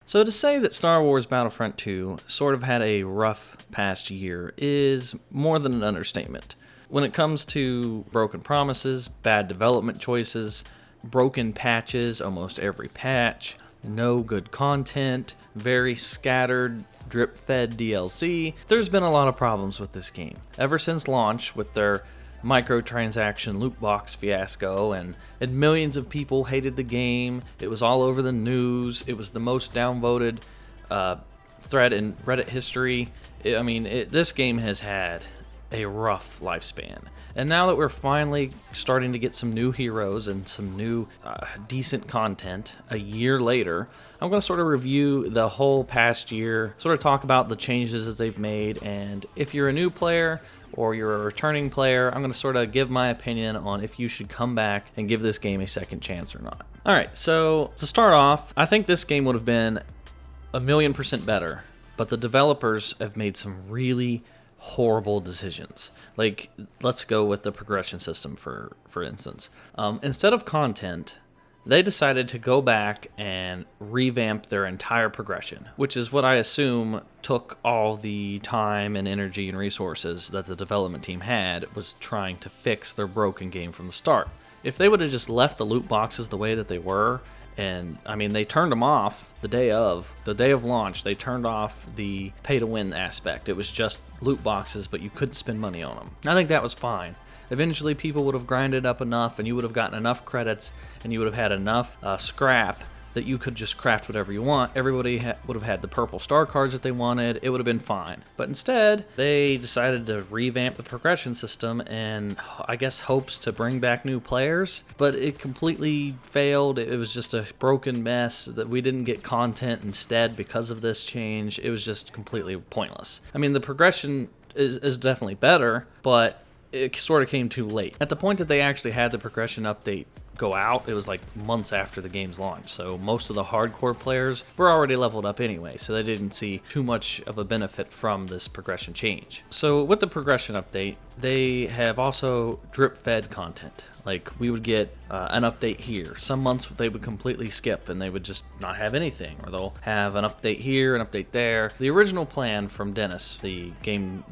So to say that Star Wars Battlefront 2 sort of had a rough past year is more than an understatement. When it comes to broken promises, bad development choices, broken patches, almost every patch, no good content, very scattered, drip-fed DLC, there's been a lot of problems with this game. Ever since launch, with their microtransaction loot box fiasco, and millions of people hated the game. It was all over the news. It was the most downvoted thread in Reddit history. This game has had a rough lifespan. And now that we're finally starting to get some new heroes and some new decent content a year later, I'm going to sort of review the whole past year, sort of talk about the changes that they've made, and if you're a new player or you're a returning player, I'm going to sort of give my opinion on if you should come back and give this game a second chance or not. Alright, so to start off, I think this game would have been 1,000,000% better, but the developers have made some really horrible decisions. Like, let's go with the progression system for instance. Instead of content, they decided to go back and revamp their entire progression, which is what I assume took all the time and energy and resources that the development team had, was trying to fix their broken game from the start. If they would have just left the loot boxes the way that they were, and they turned them off the day of launch. They turned off the pay-to-win aspect. It was just loot boxes, but you couldn't spend money on them. I think that was fine. Eventually, people would have grinded up enough, and you would have gotten enough credits, and you would have had enough scrap that you could just craft whatever you want. Everybody would have had the purple star cards that they wanted. It would have been fine. But instead, they decided to revamp the progression system and I guess hopes to bring back new players. But it completely failed. It was just a broken mess that we didn't get content instead because of this change. It was just completely pointless. The progression is definitely better, but it sort of came too late. At the point that they actually had the progression update go out, it was like months after the game's launch, so most of the hardcore players were already leveled up anyway, so they didn't see too much of a benefit from this progression change. So with the progression update, they have also drip-fed content. Like, we would get an update here. Some months they would completely skip and they would just not have anything, or they'll have an update here, an update there. The original plan from Dennis, the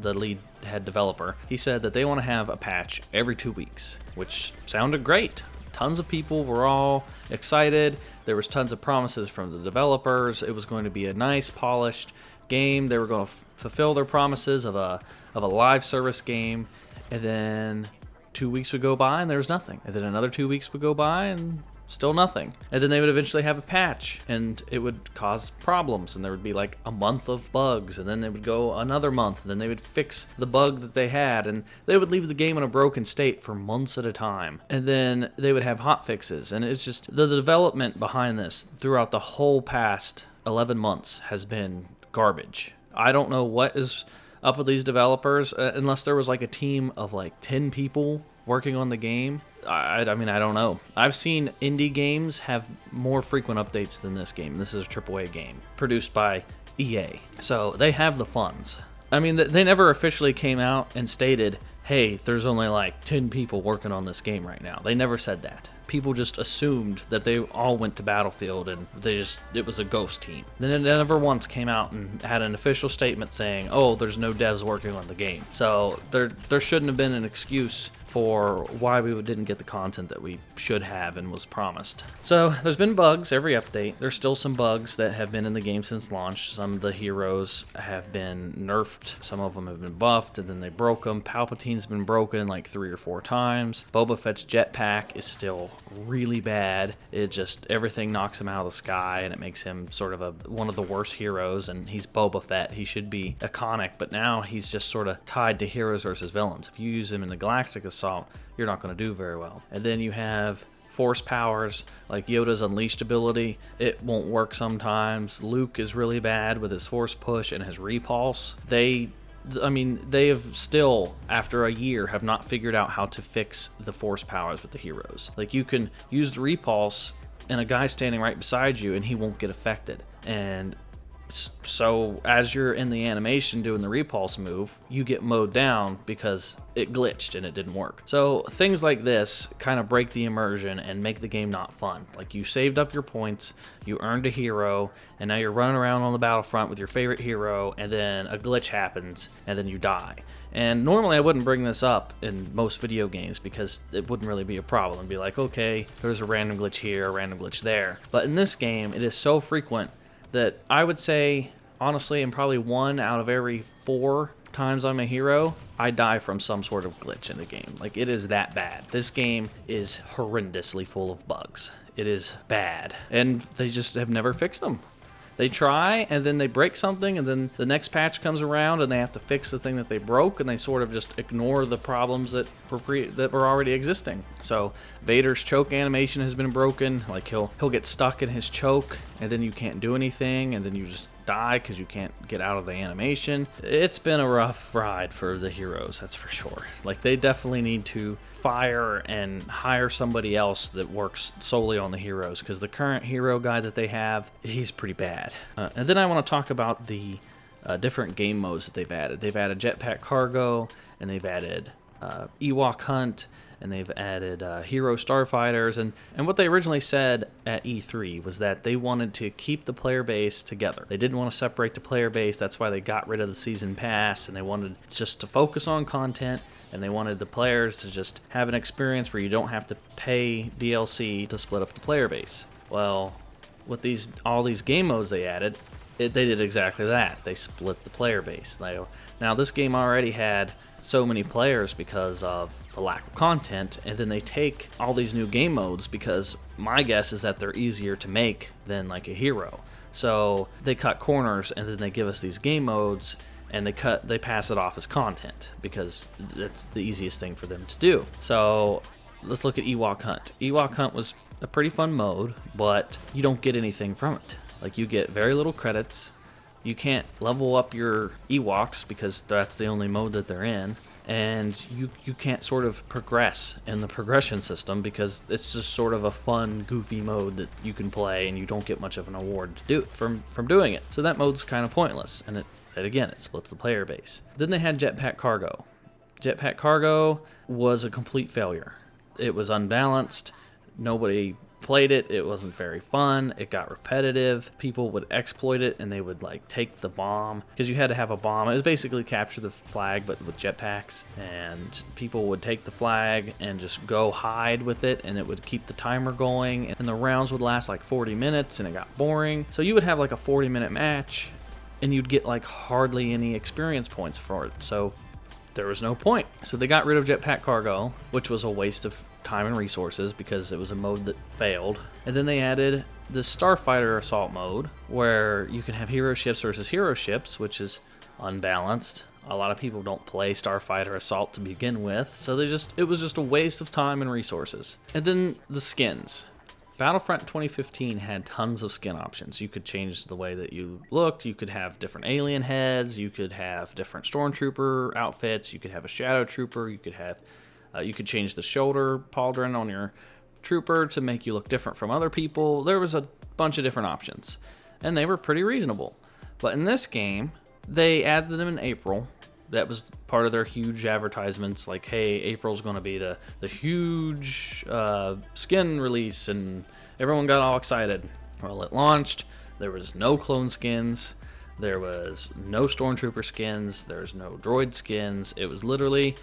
lead head developer, he said that they want to have a patch every 2 weeks, which sounded great. Tons of people were all excited. There was tons of promises from the developers. It was going to be a nice, polished game. They were going to fulfill their promises of a live service game. And then 2 weeks would go by and there was nothing. And then another 2 weeks would go by and still nothing. And then they would eventually have a patch and it would cause problems, and there would be like a month of bugs, and then they would go another month, and then they would fix the bug that they had, and they would leave the game in a broken state for months at a time. And then they would have hot fixes, and it's just the development behind this throughout the whole past 11 months has been garbage. I don't know what is up with these developers, unless there was like a team of like 10 people working on the game. I don't know. I've seen indie games have more frequent updates than this game. This is a AAA game produced by EA, so they have the funds. They never officially came out and stated, hey, there's only like 10 people working on this game right now. They never said that. People just assumed that they all went to Battlefield and it was a ghost team. Then it never once came out and had an official statement saying, oh, there's no devs working on the game. So there shouldn't have been an excuse for why we didn't get the content that we should have and was promised. So there's been bugs every update. There's still some bugs that have been in the game since launch. Some of the heroes have been nerfed. Some of them have been buffed and then they broke them. Palpatine's been broken like 3 or 4 times. Boba Fett's jetpack is still really bad. Everything knocks him out of the sky and it makes him sort of one of the worst heroes, and he's Boba Fett. He should be iconic, but now he's just sort of tied to heroes versus villains. If you use him in the Galactic Assault, you're not going to do very well. And then you have force powers like Yoda's unleashed ability. It won't work sometimes. Luke is really bad with his force push and his repulse. They have still, after a year, have not figured out how to fix the force powers with the heroes. Like, you can use the repulse and a guy standing right beside you and he won't get affected. And So as you're in the animation doing the repulse move, you get mowed down because it glitched and it didn't work. So things like this kind of break the immersion and make the game not fun. Like, you saved up your points, you earned a hero, and now you're running around on the battlefront with your favorite hero, and then a glitch happens and then you die. And normally I wouldn't bring this up in most video games because it wouldn't really be a problem. It'd be like, okay, there's a random glitch here, a random glitch there. But in this game, it is so frequent that I would say, honestly, in probably 1 out of every 4 times I'm a hero, I die from some sort of glitch in the game. Like, it is that bad. This game is horrendously full of bugs. It is bad. And they just have never fixed them. They try, and then they break something, and then the next patch comes around, and they have to fix the thing that they broke, and they sort of just ignore the problems that were already existing. So Vader's choke animation has been broken. Like, he'll get stuck in his choke, and then you can't do anything, and then you just die because you can't get out of the animation. It's been a rough ride for the heroes, that's for sure. Like, they definitely need to fire and hire somebody else that works solely on the heroes, because the current hero guy that they have, he's pretty bad. And then I want to talk about the different game modes that they've added. They've added jetpack cargo, and they've added Ewok hunt, and they've added hero starfighters. And what they originally said at E3 was that they wanted to keep the player base together. They didn't want to separate the player base. That's why they got rid of the season pass, and they wanted just to focus on content, and they wanted the players to just have an experience where you don't have to pay DLC to split up the player base. Well, with all these game modes they added, they did exactly that. They split the player base. Now, this game already had so many players because of the lack of content, and then they take all these new game modes because my guess is that they're easier to make than like a hero. So they cut corners, and then they give us these game modes, and they pass it off as content because that's the easiest thing for them to do. So let's look at Ewok Hunt. Ewok Hunt was a pretty fun mode, but you don't get anything from it. Like, you get very little credits. You can't level up your Ewoks because that's the only mode that they're in. And you can't sort of progress in the progression system because it's just sort of a fun, goofy mode that you can play, and you don't get much of an award to do from doing it. So that mode's kind of pointless, and it splits the player base. Then they had Jetpack Cargo. Jetpack Cargo was a complete failure. It was unbalanced. Nobody played it. It wasn't very fun. It got repetitive. People would exploit it, and they would like take the bomb because you had to have a bomb. It was basically capture the flag but with jetpacks, and people would take the flag and just go hide with it, and it would keep the timer going, and the rounds would last like 40 minutes, and it got boring. So you would have like a 40-minute match, and you'd get like hardly any experience points for it. So there was no point. So they got rid of Jetpack Cargo, which was a waste of time and resources because it was a mode that failed. And then they added the Starfighter Assault mode, where you can have hero ships versus hero ships, which is unbalanced. A lot of people don't play Starfighter Assault to begin with, so it was just a waste of time and resources. And then the skins. Battlefront 2015 had tons of skin options. You could change the way that you looked. You could have different alien heads. You could have different stormtrooper outfits. You could have a shadow trooper. You could change the shoulder pauldron on your trooper to make you look different from other people. There was a bunch of different options, and they were pretty reasonable. But in this game, they added them in April. That was part of their huge advertisements, like, hey, April's going to be the huge skin release, and everyone got all excited. Well, it launched. There was no clone skins. There was no stormtrooper skins. There's no droid skins. It was literally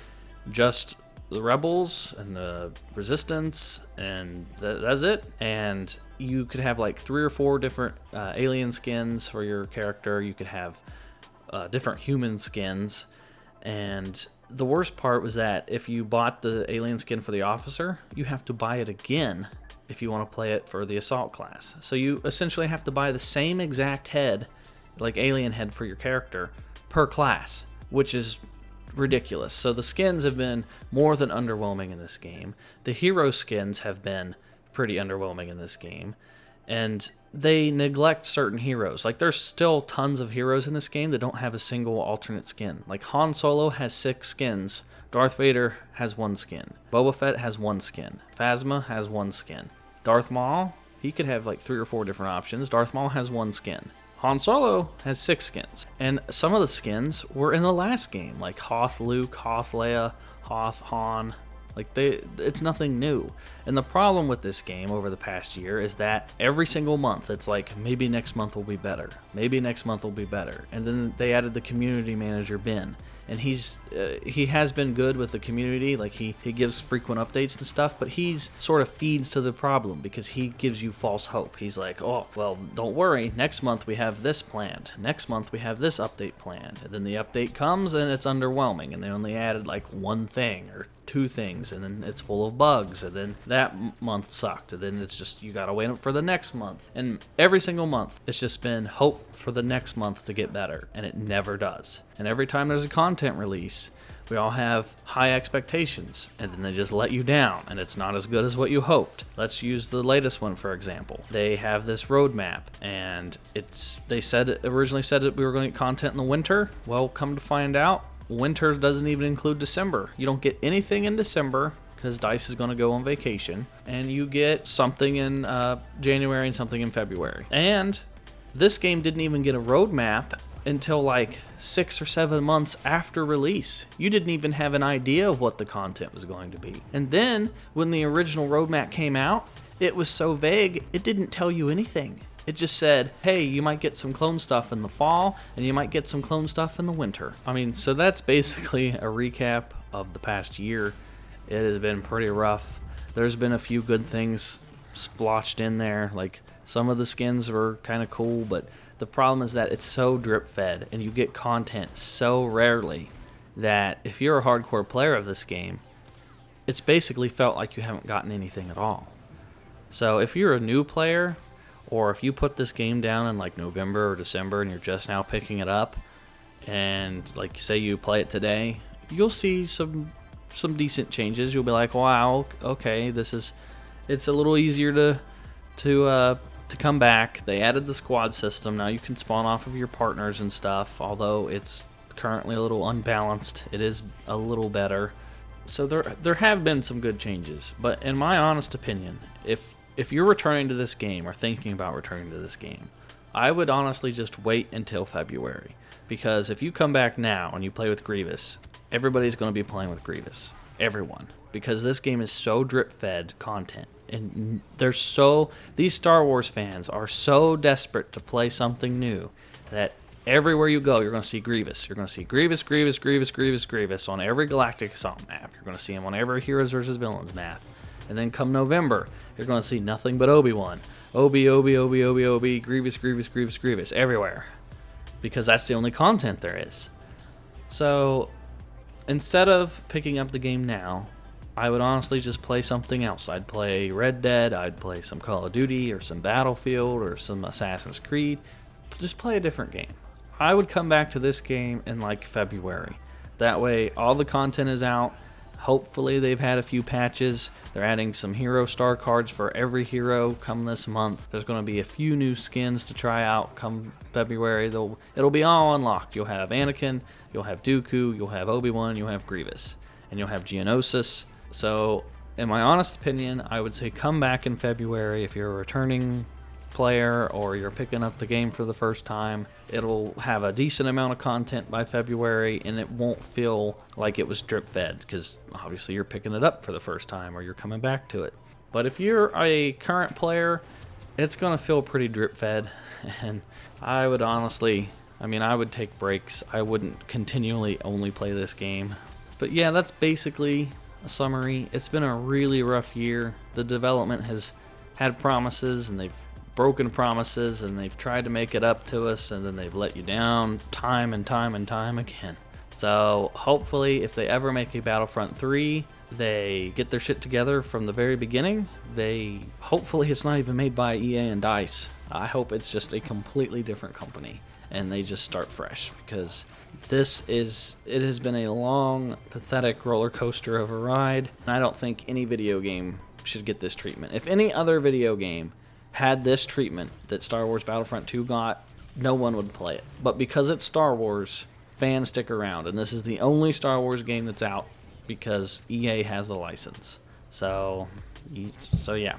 just the Rebels and the Resistance, and that's it. And you could have like 3 or 4 different alien skins for your character. You could have different human skins. And the worst part was that if you bought the alien skin for the officer, you have to buy it again if you want to play it for the assault class. So you essentially have to buy the same exact head, like alien head for your character, per class, which is ridiculous. So the skins have been more than underwhelming in this game. The hero skins have been pretty underwhelming in this game. And they neglect certain heroes. Like, there's still tons of heroes in this game that don't have a single alternate skin. Like, Han Solo has 6 skins. Darth Vader has 1 skin. Boba Fett has 1 skin. Phasma has 1 skin. Darth Maul, he could have like 3 or 4 different options. Darth Maul has 1 skin. Han Solo has 6 skins, and some of the skins were in the last game, like Hoth Luke, Hoth Leia, Hoth Han. Like, it's nothing new. And the problem with this game over the past year is that every single month it's like, maybe next month will be better, maybe next month will be better. And then they added the community manager Ben, and he has been good with the community. Like, he gives frequent updates and stuff, but he's sort of feeds to the problem because he gives you false hope. He's like, oh, well, don't worry, next month we have this planned, next month we have this update planned. And then the update comes and it's underwhelming, and they only added like one thing or 2 things, and then it's full of bugs, and then that month sucked, and then it's just, you gotta wait for the next month. And every single month it's just been hope for the next month to get better, and it never does. And every time there's a content release, we all have high expectations, and then they just let you down, and it's not as good as what you hoped. Let's use the latest one for example. They have this roadmap, and they originally said that we were going to get content in the winter. Well, come to find out, winter doesn't even include December. You don't get anything in December because DICE is going to go on vacation, and you get something in January and something in February. And this game didn't even get a roadmap until like 6 or 7 months after release. You didn't even have an idea of what the content was going to be. And then when the original roadmap came out, it was so vague, it didn't tell you anything. It just said, hey, you might get some clone stuff in the fall, and you might get some clone stuff in the winter. I mean, so that's basically a recap of the past year. It has been pretty rough. There's been a few good things splotched in there, like some of the skins were kind of cool, but the problem is that it's so drip-fed, and you get content so rarely that if you're a hardcore player of this game, it's basically felt like you haven't gotten anything at all. So if you're a new player, or if you put this game down in like November or December and you're just now picking it up, and like say you play it today, you'll see some decent changes. You'll be like, wow, okay, it's a little easier to come back. They added the squad system. Now you can spawn off of your partners and stuff, although it's currently a little unbalanced. It is a little better. So there have been some good changes, but in my honest opinion, if you're returning to this game or thinking about returning to this game, I would honestly just wait until February. Because if you come back now and you play with Grievous, everybody's going to be playing with Grievous. Everyone. Because this game is so drip-fed content. And these Star Wars fans are so desperate to play something new that everywhere you go, you're going to see Grievous. You're going to see Grievous, Grievous, Grievous, Grievous, Grievous on every Galactic Assault map. You're going to see him on every Heroes vs. Villains map. And then come November, you're going to see nothing but Obi-Wan. Obi, Grievous, Grievous, Grievous, Grievous, everywhere. Because that's the only content there is. So, instead of picking up the game now, I would honestly just play something else. I'd play Red Dead, I'd play some Call of Duty, or some Battlefield, or some Assassin's Creed. Just play a different game. I would come back to this game in like February. That way, all the content is out. Hopefully they've had a few patches. They're adding some hero star cards for every hero come this month. There's going to be a few new skins to try out come February. It'll be all unlocked. You'll have Anakin, you'll have Dooku, you'll have Obi-Wan, you'll have Grievous, and you'll have Geonosis. So, in my honest opinion, I would say come back in February if you're a returning player or you're picking up the game for the first time. It'll have a decent amount of content by February, and it won't feel like it was drip fed because obviously you're picking it up for the first time or you're coming back to it. But if you're a current player, it's going to feel pretty drip fed, and I would honestly, I would take breaks. I wouldn't continually only play this game. But yeah, that's basically a summary. It's been a really rough year. The development has had promises, and they've broken promises, and they've tried to make it up to us, and then they've let you down time and time and time again. So hopefully if they ever make a Battlefront 3, they get their shit together from the very beginning. Hopefully it's not even made by EA and DICE. I hope it's just a completely different company and they just start fresh, because it has been a long, pathetic roller coaster of a ride, and I don't think any video game should get this treatment. If any other video game had this treatment that Star Wars Battlefront 2 got, no one would play it. But because it's Star Wars, fans stick around, and this is the only Star Wars game that's out because EA has the license. So So yeah,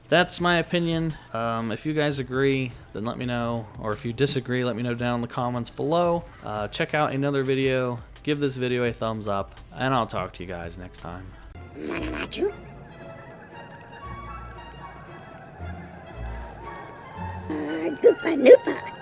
that's my opinion. If you guys agree, then let me know, or if you disagree, let me know down in the comments below. Check out another video, give this video a thumbs up, and I'll talk to you guys next time. Goopa Noopa.